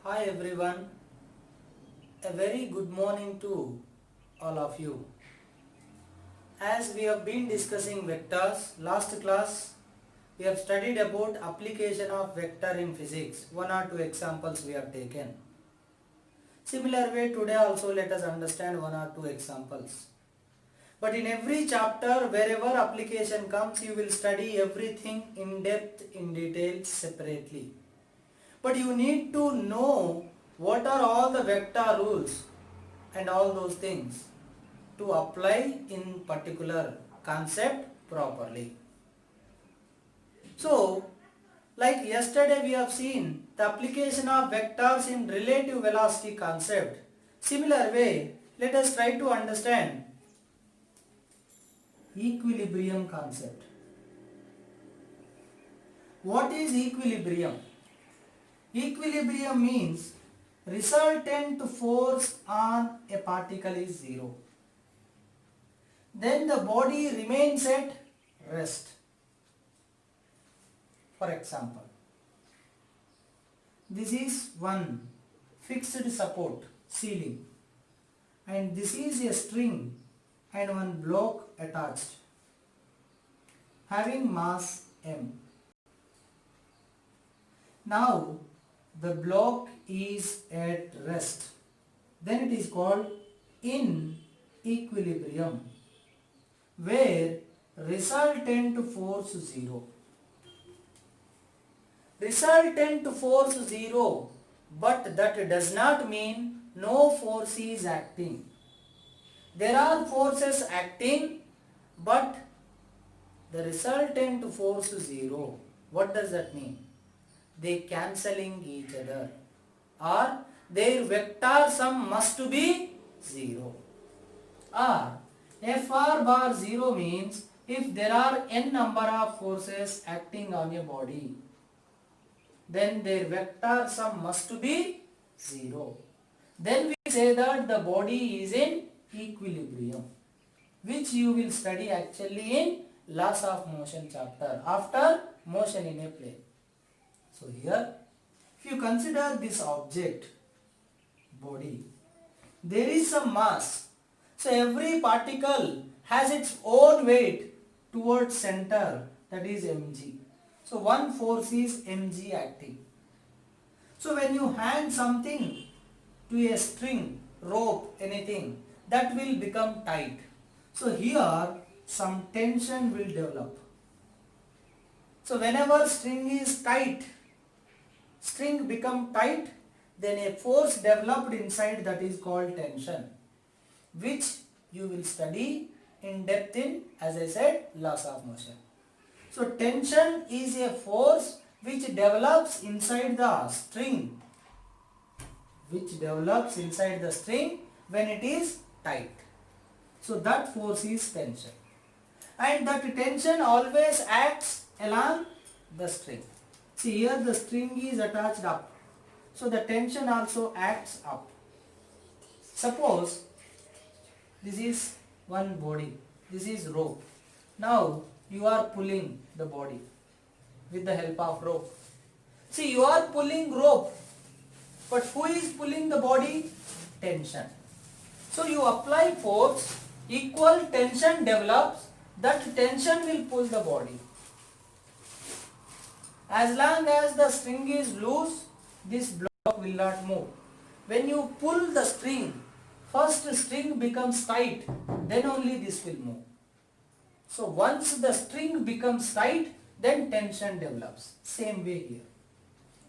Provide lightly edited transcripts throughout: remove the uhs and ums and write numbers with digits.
Hi everyone, a very good morning to all of you. As we have been discussing vectors, last class we have studied about application of vector in physics. One or two examples we have taken. Similar way today also let us understand one or two examples. But in every chapter wherever application comes you will study everything in depth, in detail separately. But you need to know what are all the vector rules and all those things to apply in particular concept properly. So, like yesterday we have seen the application of vectors in relative velocity concept. Similar way, let us try to understand equilibrium concept. What is equilibrium? Equilibrium means resultant force on a particle is zero. Then the body remains at rest. For example, this is one fixed support, ceiling, and this is a string and one block attached having mass m. Now the block is at rest. Then it is called in equilibrium, where resultant force 0. Resultant force 0, but that does not mean no force is acting. There are forces acting, but the resultant force 0. What does that mean? They cancelling each other, or their vector sum must be 0. Or Fr bar 0 means if there are n number of forces acting on a body, then their vector sum must be 0. Then we say that the body is in equilibrium, which you will study actually in laws of motion chapter after motion in a plane. So here, if you consider this object, body, there is some mass. So every particle has its own weight towards center, that is mg. So one force is mg acting. So when you hang something to a string, rope, anything, that will become tight. So here some tension will develop. So whenever string is tight, string become tight, then a force developed inside, that is called tension, which you will study in depth in, as I said, laws of motion. So tension is a force which develops inside the string, when it is tight. So that force is tension, and that tension always acts along the string. See here the string is attached up, so the tension also acts up. Suppose this is one body, this is rope. Now you are pulling the body with the help of rope. See, you are pulling rope, but who is pulling the body? Tension. So you apply force, equal tension develops, that tension will pull the body. As long as the string is loose, this block will not move. When you pull the string, first string becomes tight, then only this will move. So once the string becomes tight, then tension develops. Same way here.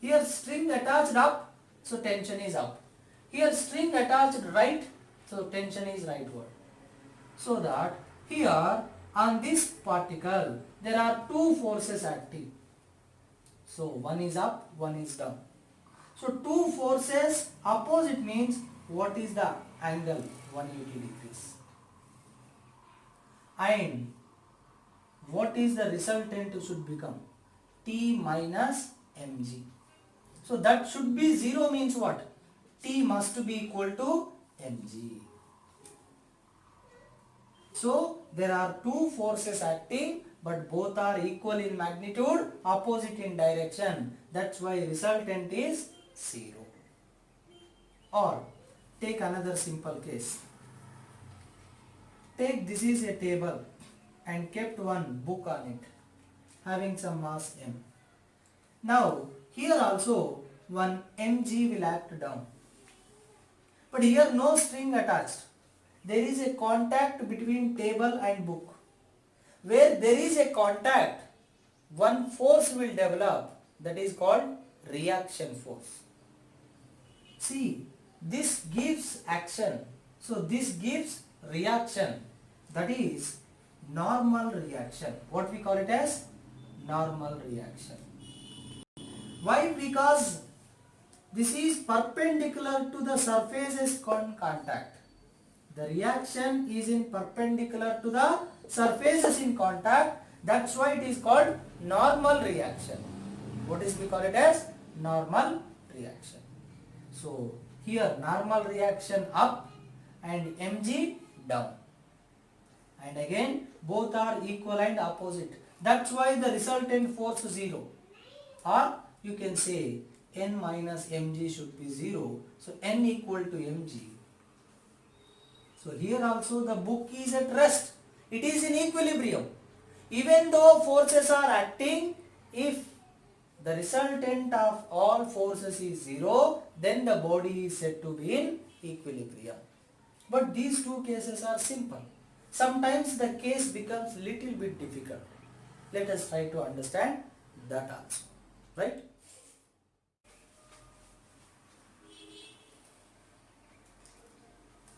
Here string attached up, so tension is up. Here string attached right, so tension is rightward. So that here on this particle, there are two forces acting. So one is up, one is down. So two forces opposite means what is the angle? 180 degrees. And what is the resultant should become? T minus mg. So that should be 0 means what? T must be equal to mg. So there are two forces acting, but both are equal in magnitude, opposite in direction. That's why resultant is 0. Or take another simple case. Take this is a table and kept one book on it having some mass m. Now here also one mg will act down. But here no string attached. There is a contact between table and book. Where there is a contact, one force will develop, that is called reaction force. See, this gives action. So this gives reaction. That is normal reaction. What we call it as normal reaction. Why? Because this is perpendicular to the surfaces contact. The reaction is in perpendicular to the surfaces in contact. That's why it is called normal reaction. What is we call it as normal reaction. So here normal reaction up and mg down. And again both are equal and opposite. That's why the resultant force 0. Or you can say n minus mg should be 0. So n equal to mg. So here also the book is at rest. It is in equilibrium. Even though forces are acting, if the resultant of all forces is 0, then the body is said to be in equilibrium. But these two cases are simple. Sometimes the case becomes little bit difficult. Let us try to understand that also. Right?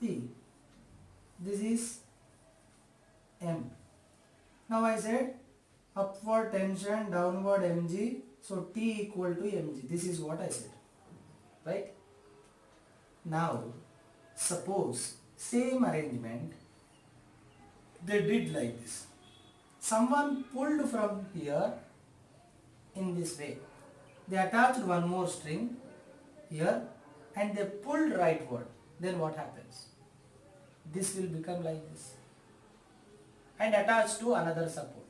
See, this is M. Now I said upward tension, downward mg, so T equal to mg. This is what I said. Right? Now, suppose same arrangement they did like this. Someone pulled from here in this way. They attached one more string here and they pulled rightward. Then what happens? This will become like this and attached to another support.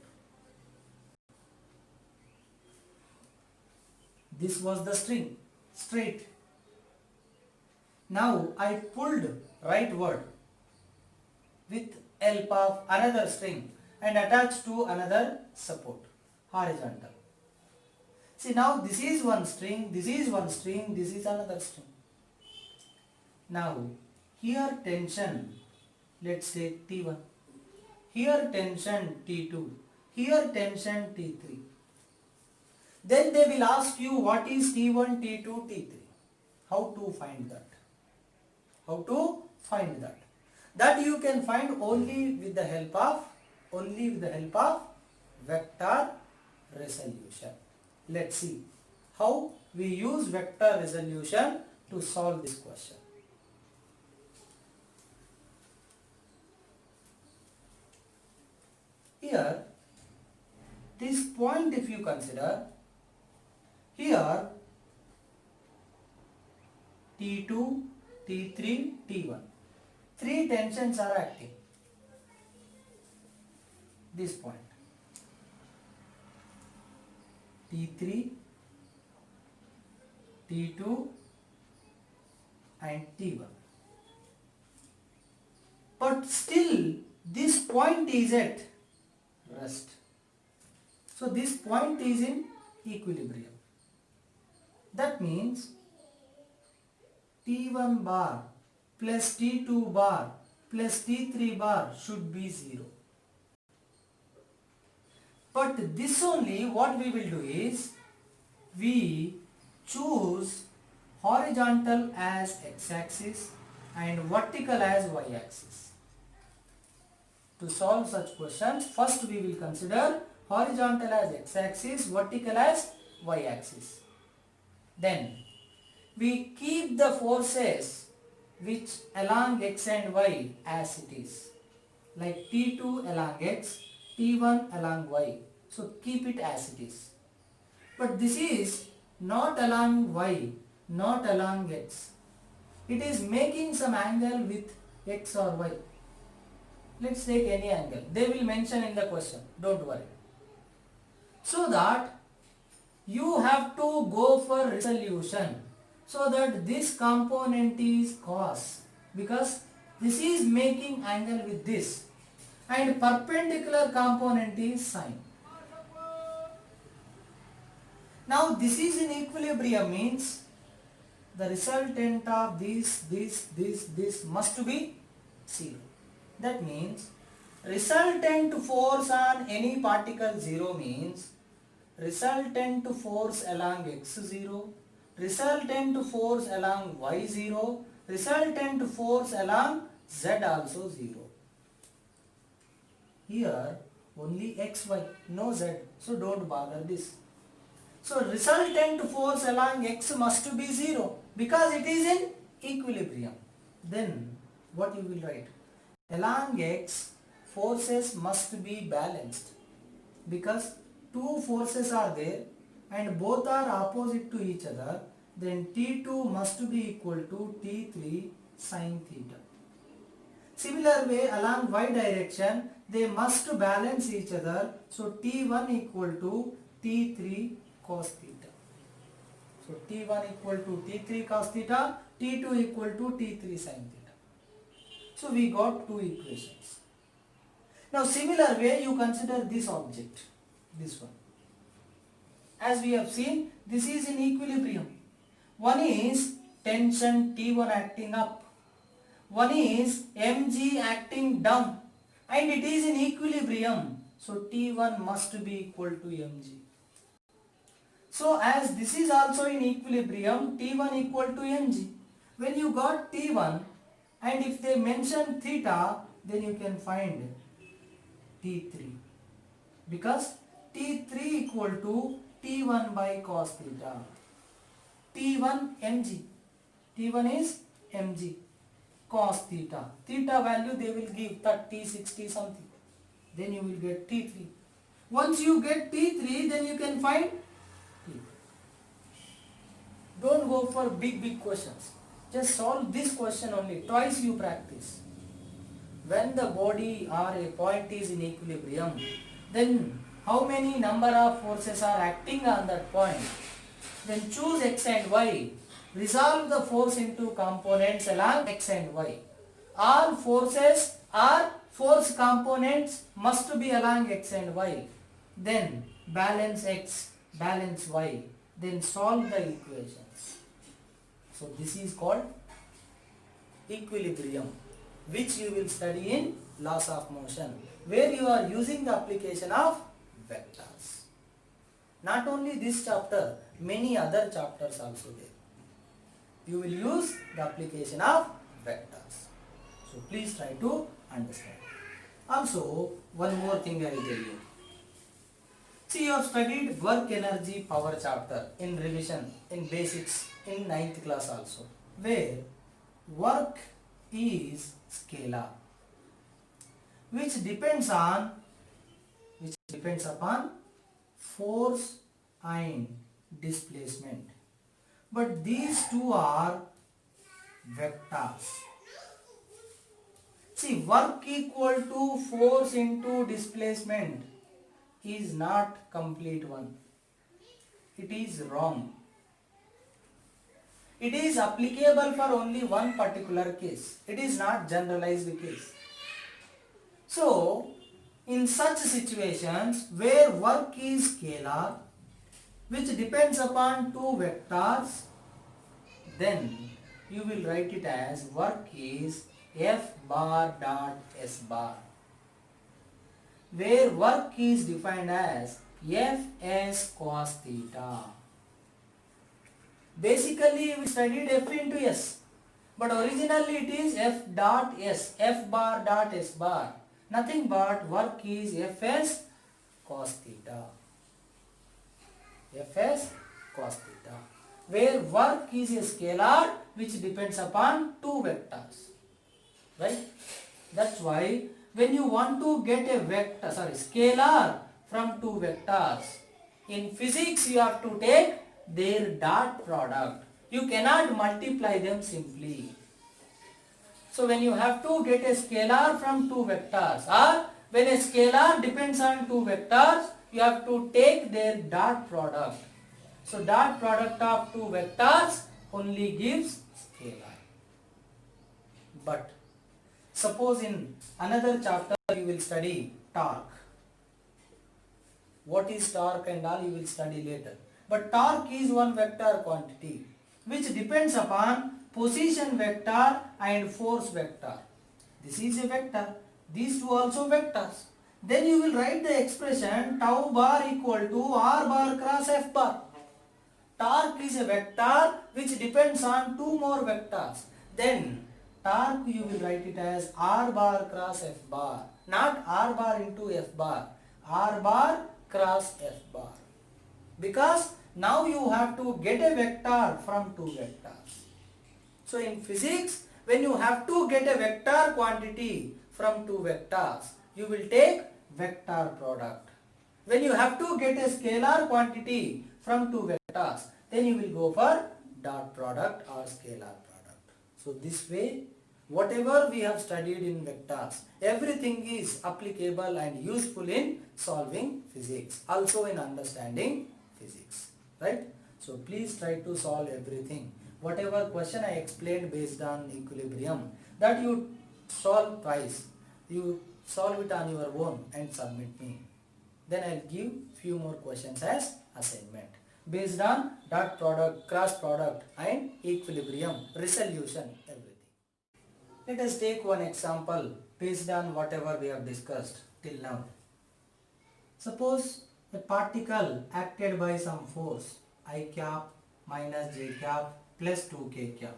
This was the string, straight. Now I pulled rightward with help of another string and attached to another support, horizontal. See, now this is one string, this is one string, this is another string. Now here tension, let's take T1. Here tension T2. Here tension T3. Then they will ask you what is T1, T2, T3. How to find that? How to find that? That you can find only with the help of vector resolution. Let's see how we use vector resolution to solve this question. Here, this point if you consider, here T2, T3, T1. Three tensions are acting. This point. T3, T2 and T1. But still this point is at rest. So this point is in equilibrium. That means T1 bar plus T2 bar plus T3 bar should be 0. But this only what we will do is, we choose horizontal as x-axis and vertical as y-axis. To solve such questions, first we will consider horizontal as x-axis, vertical as y-axis. Then we keep the forces which along x and y as it is, like T2 along x, T1 along y. So keep it as it is. But this is not along y, not along x. It is making some angle with x or y. Let's take any angle. They will mention in the question. Don't worry. So that you have to go for resolution. so that this component is cos, because this is making angle with this, and perpendicular component is sine. Now this is in equilibrium means the resultant of this must be 0. That means resultant force on any particle 0 means resultant force along x0, resultant force along y0, resultant force along z also 0. Here only xy, no z, so don't bother this. So resultant force along x must be 0 because it is in equilibrium. Then what you will write? Along x forces must be balanced because two forces are there and both are opposite to each other. Then T2 must be equal to T3 sin theta. Similar way along y direction they must balance each other. So T1 equal to T3 cos theta. So T1 equal to T3 cos theta, T2 equal to T3 sin theta. So we got two equations. Now similar way you consider this object, this one. As we have seen, this is in equilibrium. One is tension T1 acting up, one is mg acting down, and it is in equilibrium. So T1 must be equal to mg. So as this is also in equilibrium, T1 equal to mg. When you got T1 and if they mention theta, then you can find T3 because T3 equal to T1 by cos theta. T1 mg, T1 is mg cos theta. Theta value they will give 30, 60 something. Then you will get T3. Once you get T3, then you can find T. Don't go for big questions. Just solve this question only. Twice you practice. When the body or a point is in equilibrium, then how many number of forces are acting on that point? Then choose x and y. Resolve the force into components along x and y. All forces or force components must be along x and y. Then balance x, balance y. Then solve the equations. So this is called equilibrium, which you will study in laws of motion, where you are using the application of vectors. Not only this chapter, many other chapters also there. You will use the application of vectors. So please try to understand. Also, one more thing I will tell you. See, you have studied work energy power chapter in revision, in basics, in 9th class also, where work is scalar, which depends upon force and displacement. But these two are vectors. See, work equal to force into displacement is not complete one. It is wrong. It is applicable for only one particular case. It is not generalized case. So, in such situations where work is scalar, which depends upon two vectors, then you will write it as work is F bar dot S bar, where work is defined as Fs cos theta. Basically we studied F into S, but originally it is F dot S, F bar dot S bar. Nothing but work is Fs cos theta. Fs cos theta, where work is a scalar which depends upon two vectors. Right? That's why when you want to get a scalar from two vectors, in physics you have to take their dot product. You cannot multiply them simply. So when you have to get a scalar from two vectors, or when a scalar depends on two vectors, you have to take their dot product. So dot product of two vectors only gives scalar. But suppose in another chapter you will study torque. What is torque and all you will study later. But torque is one vector quantity which depends upon position vector and force vector. This is a vector. These two also vectors. Then you will write the expression tau bar equal to r bar cross f bar. Torque is a vector which depends on two more vectors. Then torque you will write it as r bar cross f bar. Not r bar into f bar. R bar cross f bar. Because now you have to get a vector from two vectors. So in physics, when you have to get a vector quantity from two vectors, you will take vector product. When you have to get a scalar quantity from two vectors, then you will go for dot product or scalar product. So this way, whatever we have studied in vectors, everything is applicable and useful in solving physics, also in understanding physics, right? So please try to solve everything. Whatever question I explained based on equilibrium, that you solve twice. You solve it on your own and submit me. Then I'll give few more questions as assignment based on dot product, cross product and equilibrium, resolution, everything. Let us take one example based on whatever we have discussed till now. Suppose a particle acted by some force I cap minus j cap plus 2k cap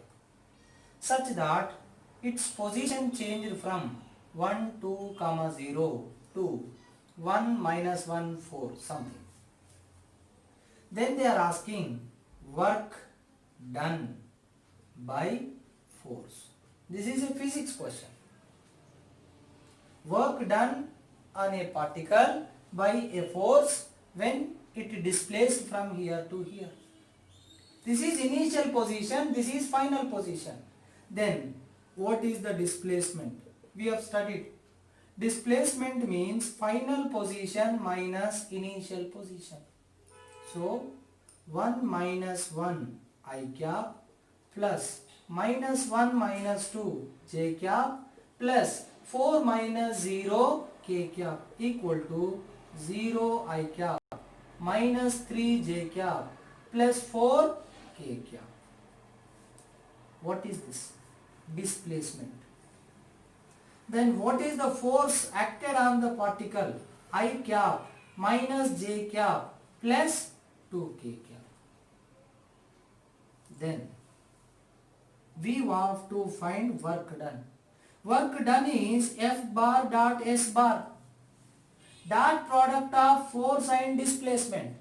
such that its position changed from 1 2 comma 0 to 1 minus 1 4 something. Then they are asking work done by force. This is a physics question. Work done on a particle by a force when it displaced from here to here. This is initial position, this is final position. Then what is the displacement? We have studied. Displacement means final position minus initial position. So 1 minus 1 I cap plus minus 1 minus 2 j cap plus 4 minus 0 k cap equal to 0 I cap minus 3 j cap plus 4 k cap. What is this? Displacement. Then what is the force acted on the particle? I cap minus j cap plus 2 k cap. Then we have to find work done. Work done is F bar dot S bar. Dot product of force and displacement.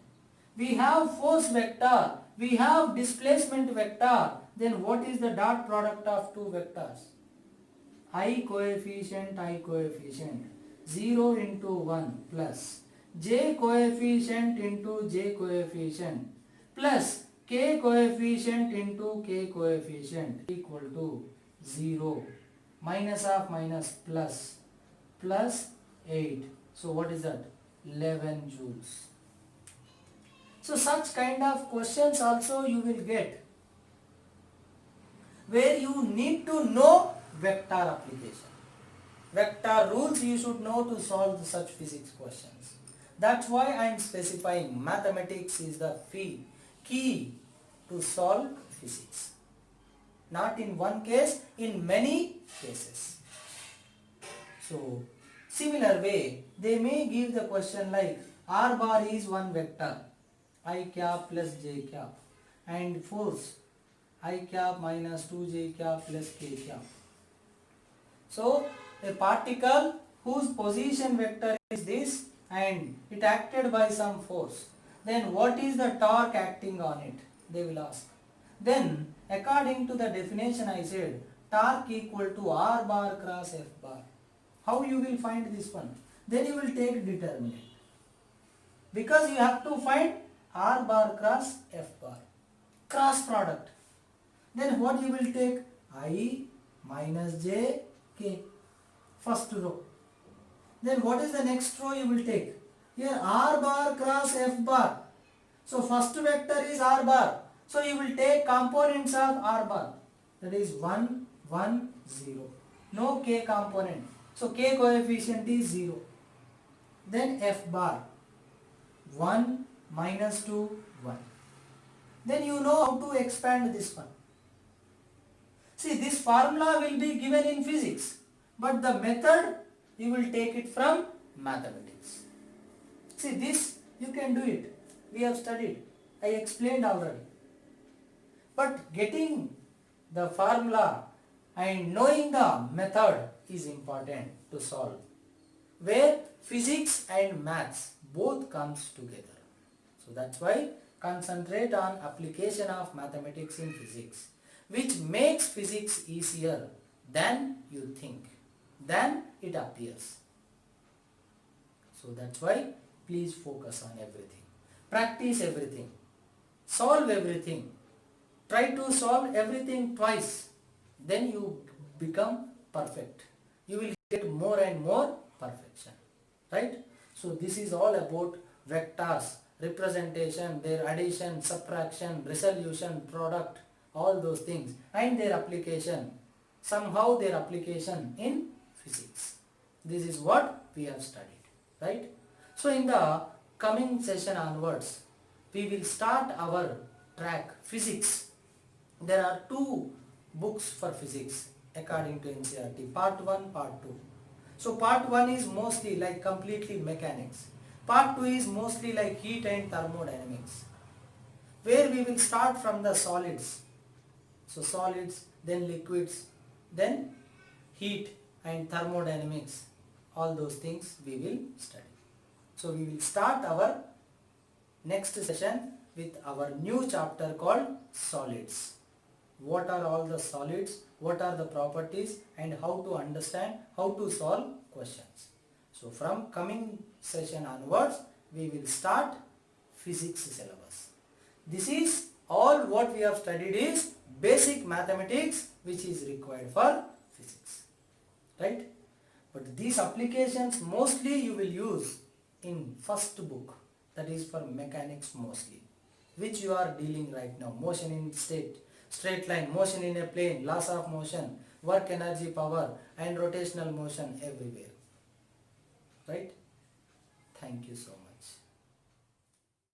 We have force vector, we have displacement vector. Then what is the dot product of two vectors? I coefficient, 0 into 1 plus j coefficient into j coefficient plus k coefficient into k coefficient equal to 0 minus of minus plus 8. So what is that? 11 joules. So such kind of questions also you will get where you need to know vector application. Vector rules you should know to solve such physics questions. That's why I am specifying mathematics is the key to solve physics. Not in one case, in many cases. So, similar way, they may give the question like r bar is one vector, I cap plus j cap, and force I cap minus 2j cap plus k cap. So, a particle whose position vector is this and it acted by some force. Then what is the torque acting on it? They will ask. Then according to the definition I said, torque equal to r bar cross f bar. How you will find this one? Then you will take determinant. Because you have to find r bar cross f bar. Cross product. Then what you will take? I minus j k. First row. Then what is the next row you will take? Here r bar cross f bar. So first vector is r bar. So you will take components of R bar, that is 1, 1, 0. No K component. So K coefficient is 0. Then F bar 1, minus 2, 1. Then you know how to expand this one. See, this formula will be given in physics, but the method you will take it from mathematics. See, this you can do it. We have studied. I explained already. But getting the formula and knowing the method is important to solve, where physics and maths both comes together. So that's why concentrate on application of mathematics in physics, which makes physics easier than you think, than it appears. So that's why please focus on everything. Practice everything. Solve everything. Try to solve everything twice. Then you become perfect. You will get more and more perfection. Right? So this is all about vectors, representation, their addition, subtraction, resolution, product, all those things, and their application. Somehow their application in physics. This is what we have studied. Right? So in the coming session onwards, we will start our track physics. There are 2 books for physics according to NCERT, part 1, part 2. So part 1 is mostly like completely mechanics. Part 2 is mostly like heat and thermodynamics, where we will start from the solids. So solids, then liquids, then heat and thermodynamics. All those things we will study. So we will start our next session with our new chapter called solids. What are all the solids, what are the properties, and how to understand, how to solve questions. So from coming session onwards, we will start physics syllabus. This is all what we have studied is basic mathematics which is required for physics. Right? But these applications mostly you will use in first book, that is for mechanics mostly, which you are dealing right now. Motion in straight line, motion in a plane, laws of motion, work energy power, and rotational motion everywhere. Right? Thank you so much.